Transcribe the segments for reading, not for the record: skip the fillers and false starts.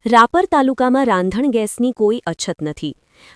રાપર તાલુકામાં રાંધણ ગેસની કોઈ અછત નથી.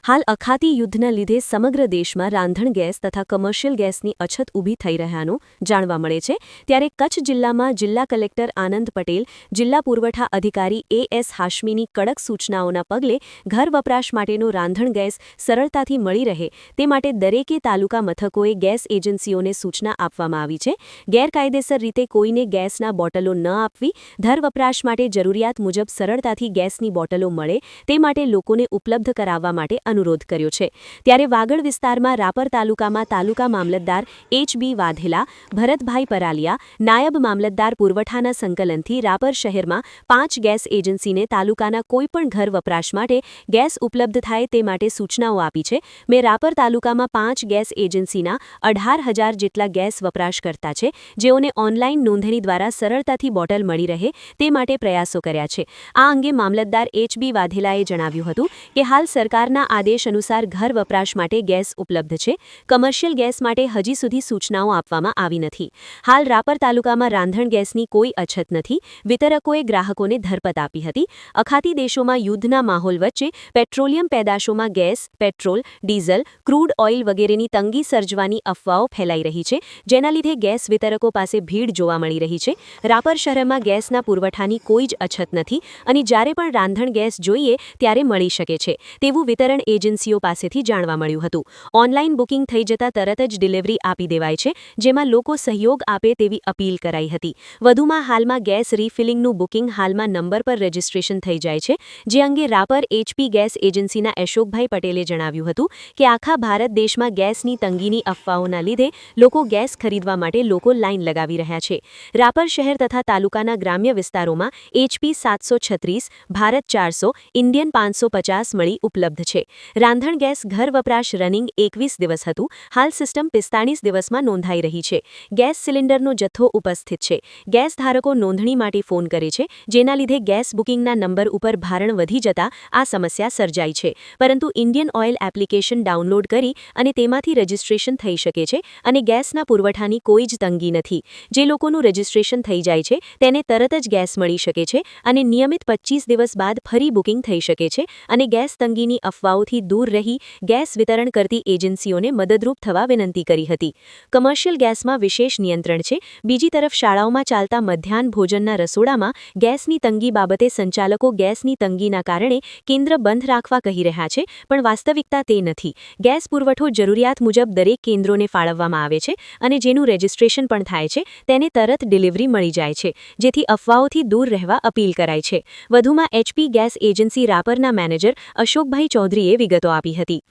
હાલ અખાતી યુદ્ધના લીધે સમગ્ર દેશમાં રાંધણ ગેસ તથા કમર્શિયલ ગેસની અછત ઊભી થઈ રહ્યાનું જાણવા મળે છે. ત્યારે કચ્છ જિલ્લામાં જિલ્લા કલેક્ટર આનંદ પટેલ, જિલ્લા પુરવઠા અધિકારી એ.એસ. હાશમીની કડક સૂચનાઓના પગલે ઘર વપરાશ માટેનો રાંધણ ગેસ સરળતાથી મળી રહે તે માટે દરેકે તાલુકા મથકોએ ગેસ એજન્સીઓને સૂચના આપવામાં આવી છે. ગેરકાયદેસર રીતે કોઈને ગેસના બોટલો ન આપવી, ઘર વપરાશ માટે જરૂરિયાત મુજબ સરળતાથી ગેસની બોટલો મળે તે માટે લોકોને ઉપલબ્ધ કરાવવા માટે અનુરોધ કર્યો છે. ત્યારે વાગડ વિસ્તારમાં રાપર તાલુકામાં તાલુકા મામલતદાર એચ.બી. વાધેલા, ભરતભાઈ પરાલિયા, નાયબ મામલતદાર પુરવઠાના સંકલનથી રાપર શહેરમાં 5 ગેસ એજન્સીને તાલુકાના કોઈપણ ઘર વપરાશ માટે ગેસ ઉપલબ્ધ થાય તે માટે સૂચનાઓ આપી છે. મેં રાપર તાલુકામાં 5 ગેસ એજન્સીના 18,000 જેટલા ગેસ વપરાશકર્તા છે, જેઓને ઓનલાઈન નોંધણી દ્વારા સરળતાથી બોટલ મળી રહે તે માટે પ્રયાસો કર્યા છે. આ અંગે મામલતદાર એચ.બી. વાધેલાએ જણાવ્યું હતું કે હાલ સરકારના આદેશ અનુસાર ઘર વપરાશ માટે ગેસ ઉપલબ્ધ છે. કમર્શિયલ ગેસ માટે હજી સુધી સૂચનાઓ આપવામાં આવી નથી. હાલ રાપર તાલુકામાં રાંધણ ગેસની કોઈ અછત નથી. વિતરકોએ ગ્રાહકોને ધરપત આપી હતી. અખાતી દેશોમાં યુદ્ધના માહોલ વચ્ચે પેટ્રોલિયમ પેદાશોમાં gas, petrol, diesel, crude oil વગેરેની તંગી સર્જવાની અફવાઓ ફેલાઈ રહી છે, જેના લીધે ગેસ વિતરકો પાસે ભીડ જોવા મળી રહી છે. રાપર શહેરમાં ગેસના પુરવઠાની કોઈ જ અછત નથી અને જ્યારે પણ રાંધણ ગેસ જોઈએ ત્યારે મળી શકે છે તેવું વિતરણ એજન્સીઓ પાસેથી જાણવા મળ્યું હતું. ઓનલાઈન બુકિંગ થઈ જતા તરત જ ડિલિવરી આપી દેવાય છે, જેમાં લોકો સહયોગ આપે તેવી અપીલ કરાઈ હતી. વધુમાં હાલમાં ગેસ રીફિલિંગનું બુકિંગ હાલમાં નંબર પર રજીસ્ટ્રેશન થઈ જાય છે, જે અંગે રાપર એચપી ગેસ એજન્સીના અશોકભાઈ પટેલે જણાવ્યું હતું કે આખા ભારત દેશમાં ગેસની તંગીની અફવાઓના લીધે લોકો ગેસ ખરીદવા માટે લાઈન લગાવી રહ્યા છે. રાપર શહેર તથા તાલુકાના ગ્રામ્ય વિસ્તારોમાં એચપી 736, ભારત 400, ઇન્ડિયન 550 મળી ઉપલબ્ધ છે. રાંધણ ગેસ ઘર વપરાશ રનિંગ 21 દિવસ હતું. હાલ સિસ્ટમ 45 દિવસમાં નોંધાઈ રહી છે. ગેસ સિલિન્ડરનો જથ્થો ઉપસ્થિત છે. ગેસ ધારકો નોંધણી માટે ફોન કરે છે, જેના લીધે ગેસ બુકિંગના નંબર ઉપર ભારણ વધી જતા આ સમસ્યા સર્જાઈ છે. પરંતુ ઇન્ડિયન ઓઇલ એપ્લિકેશન ડાઉનલોડ કરી અને તેમાંથી રજીસ્ટ્રેશન થઈ શકે છે અને ગેસના પુરવઠાની કોઈ જ તંગી નથી. જે લોકોનું રજીસ્ટ્રેશન થઈ જાય છે તેને તરત જ ગેસ મળી શકે છે અને નિયમિત 25 દિવસ બાદ ફરી બુકિંગ થઈ શકે છે અને ગેસ તંગીની અફવાઓથી દૂર રહી ગેસ વિતરણ કરતી એજન્સીઓને મદદરૂપ થવા વિનંતી કરી હતી. કમર્શિયલ ગેસમાં વિશેષ નિયંત્રણ છે. બીજી તરફ શાળાઓમાં ચાલતા મધ્યાહન ભોજનના રસોડામાં ગેસની તંગી બાબતે સંચાલકો ગેસની તંગીના કારણે કેન્દ્ર બંધ રાખવા કહી રહ્યા છે, પણ વાસ્તવિકતા તે નથી. ગેસ પુરવઠો જરૂરિયાત મુજબ દરેક કેન્દ્રોને ફાળવવામાં આવે છે અને જેનું રજીસ્ટ્રેશન પણ થાય છે તેને તરત ડિલિવરી મળી જાય છે, જેથી અફવાઓથી દૂર રહેવા અપીલ કરાઈ છે. વધુમાં એચપી ગેસ એજન્સી રાપરના મેનેજર અશોકભાઈ ચૌધરીએ વિગતો આપી હતી.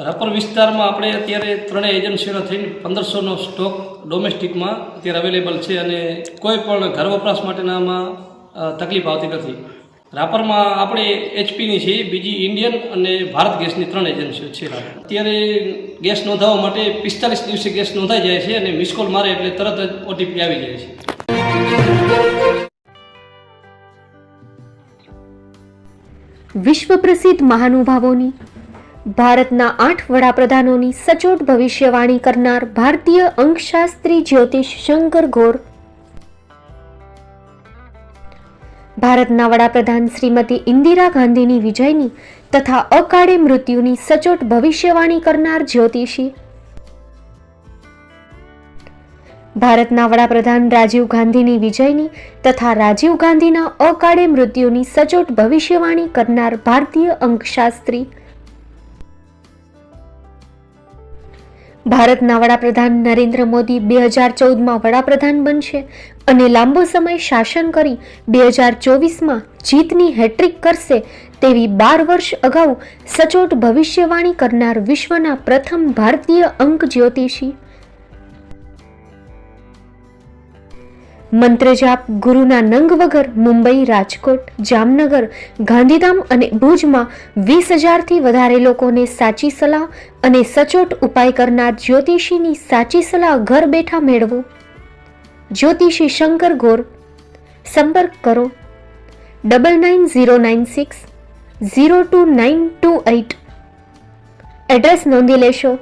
રાપર વિસ્તારમાં આપણે અત્યારે ત્રણેય એજન્સીઓનો થઈને 1500નો સ્ટોક ડોમેસ્ટિકમાં અત્યારે અવેલેબલ છે અને કોઈ પણ ઘર વપરાશ માટેનામાં તકલીફ આવતી નથી. રાપરમાં આપણે એચપીની છે, બીજી ઇન્ડિયન અને ભારત ગેસની 3 એજન્સીઓ છે. અત્યારે ગેસ નોંધાવવા માટે 45 દિવસે ગેસ નોંધાઈ જાય છે અને મિસ કોલ મારે એટલે તરત જ ઓટીપી આવી જાય છે. વિશ્વ પ્રસિદ્ધ મહાનુભાવોની, ભારતના 8 વડાપ્રધાનોની સચોટ ભવિષ્યવાણી કરનાર ભારતીય અંકશાસ્ત્રી જ્યોતિષ શંકર ગોર, ભારતના વડાપ્રધાન શ્રીમતી ઇન્દિરા ગાંધીની વિજયની તથા અકાળે મૃત્યુની સચોટ ભવિષ્યવાણી કરનાર જ્યોતિષી, ભારતના વડાપ્રધાન રાજીવ ગાંધીની વિજયની તથા રાજીવ ગાંધીના અકાળે મૃત્યુની સચોટ ભવિષ્યવાણી કરનાર ભારતીય અંકશાસ્ત્રી, ભારતના વડાપ્રધાન નરેન્દ્ર મોદી 2014માં વડાપ્રધાન બનશે અને લાંબો સમય શાસન કરી 2024માં જીતની હેટ્રિક કરશે તેવી 12 વર્ષ અગાઉ સચોટ ભવિષ્યવાણી કરનાર વિશ્વના પ્રથમ ભારતીય અંક જ્યોતિષી, મંત્રજાપ ગુરુના નંગ વગર મુંબઈ, રાજકોટ, જામનગર, ગાંધીધામ અને ભુજમાં 20,000થી વધારે લોકોને સાચી સલાહ અને સચોટ ઉપાય કરનાર જ્યોતિષીની સાચી સલાહ ઘર બેઠા મેળવો. જ્યોતિષી શંકર ગોર. સંપર્ક કરો 9909602928. એડ્રેસ નોંધી લેશો.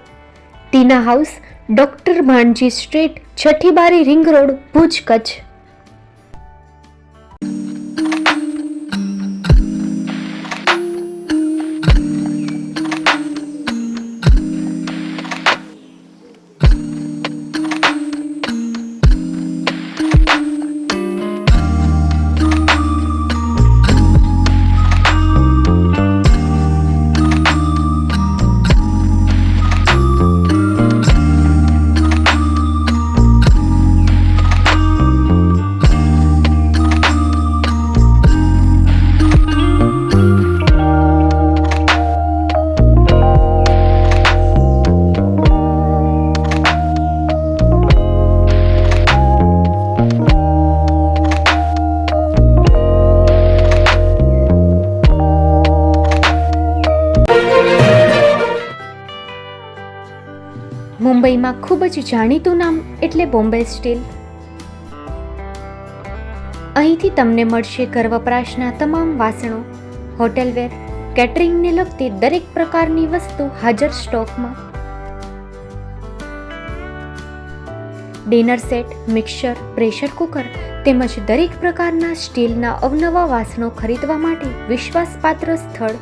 ટીના હાઉસ, ડોક્ટર ભાણજી સ્ટ્રીટ, છઠ્ઠી બારી, રિંગ રોડ, ભુજ, કચ્છ. ખૂબ જ જાણીતું નામ એટલે બોમ્બે સ્ટીલ. અહીંથી તમને મળશે ઘર વપરાશના તમામ વાસણો, હોટેલવેર, કેટરિંગને લગતી દરેક પ્રકારની વસ્તુ હાજર સ્ટોકમાં. Dinner set, mixer, pressure cooker તેમજ દરેક પ્રકારના સ્ટીલના અવનવા વાસણો ખરીદવા માટે વિશ્વાસપાત્ર સ્થળ.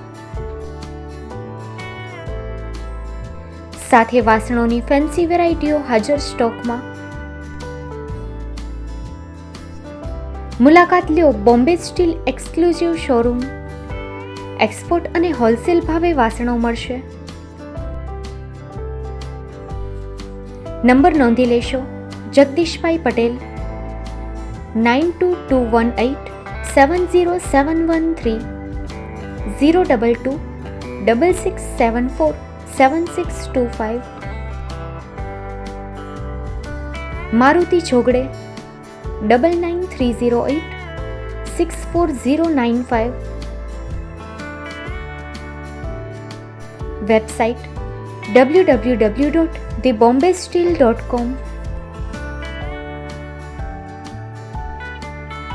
સાથે વાસણોની ફેન્સી વેરાયટીઓ હાજર સ્ટોકમાં. મુલાકાત લ્યો Bombay steel exclusive showroom. Export અને હોલસેલ ભાવે વાસણો મળશે. નંબર નોંધી લેશો. જગદીશભાઈ પટેલ, 9221870713, 022 6674 7625. મારુતિ જોગડે, 99308 64095. Website www.thebombasteel.com.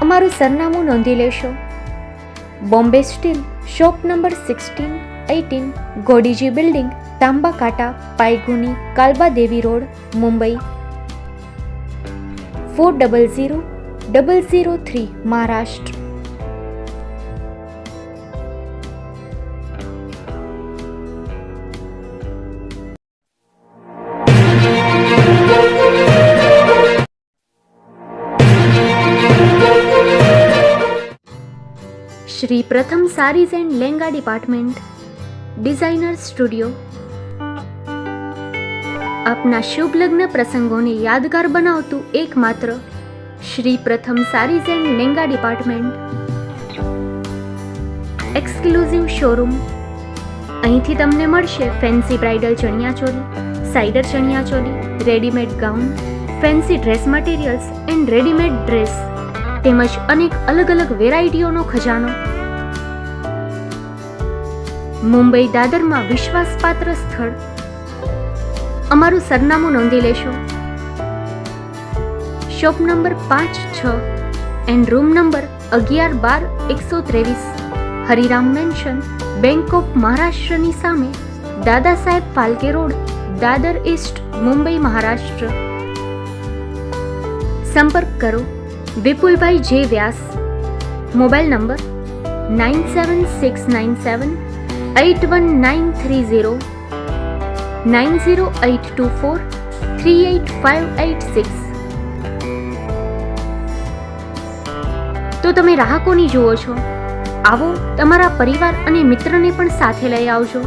અમારું સરનામું નોંધી લેશો. Bombay steel, shop number 16-18, Godiji building, Tamba Kanta, Pydhonie, Kalba Devi road, Mumbai 400003, Maharashtra. Shri Pratham saris and lehenga department, designer studio. આપના શુભ લગ્ન પ્રસંગોને યાદગાર બનાવતું એકમાત્ર Shri Pratham saris and lehenga department, exclusive showroom. અહીંથી તમને મળશે fancy bridal chaniya choli, cider chaniya choli, readymade gown, fancy dress materials and readymade dress તેમજ અનેક અલગ અલગ વેરાયટીઓનો ખજાનો. મુંબઈ દાદરમાં વિશ્વાસપાત્ર સ્થળ. અમારું સરનામું નોંધી લેશો. Shop number 5-6 and room number 11-12-123, Hariram mansion, bank of મહારાષ્ટ્રની સામે, દાદા સાહેબ ફાલ્કે રોડ, દાદર ઈસ્ટ, મુંબઈ, મહારાષ્ટ્ર. સંપર્ક કરો વિપુલભાઈ જે વ્યાસ. Mobile number 9769781930, 9082438586. તો તમે રાહ કોની જુઓ છો? આવો, તમારા પરિવાર અને મિત્રને પણ સાથે લઈ આવજો.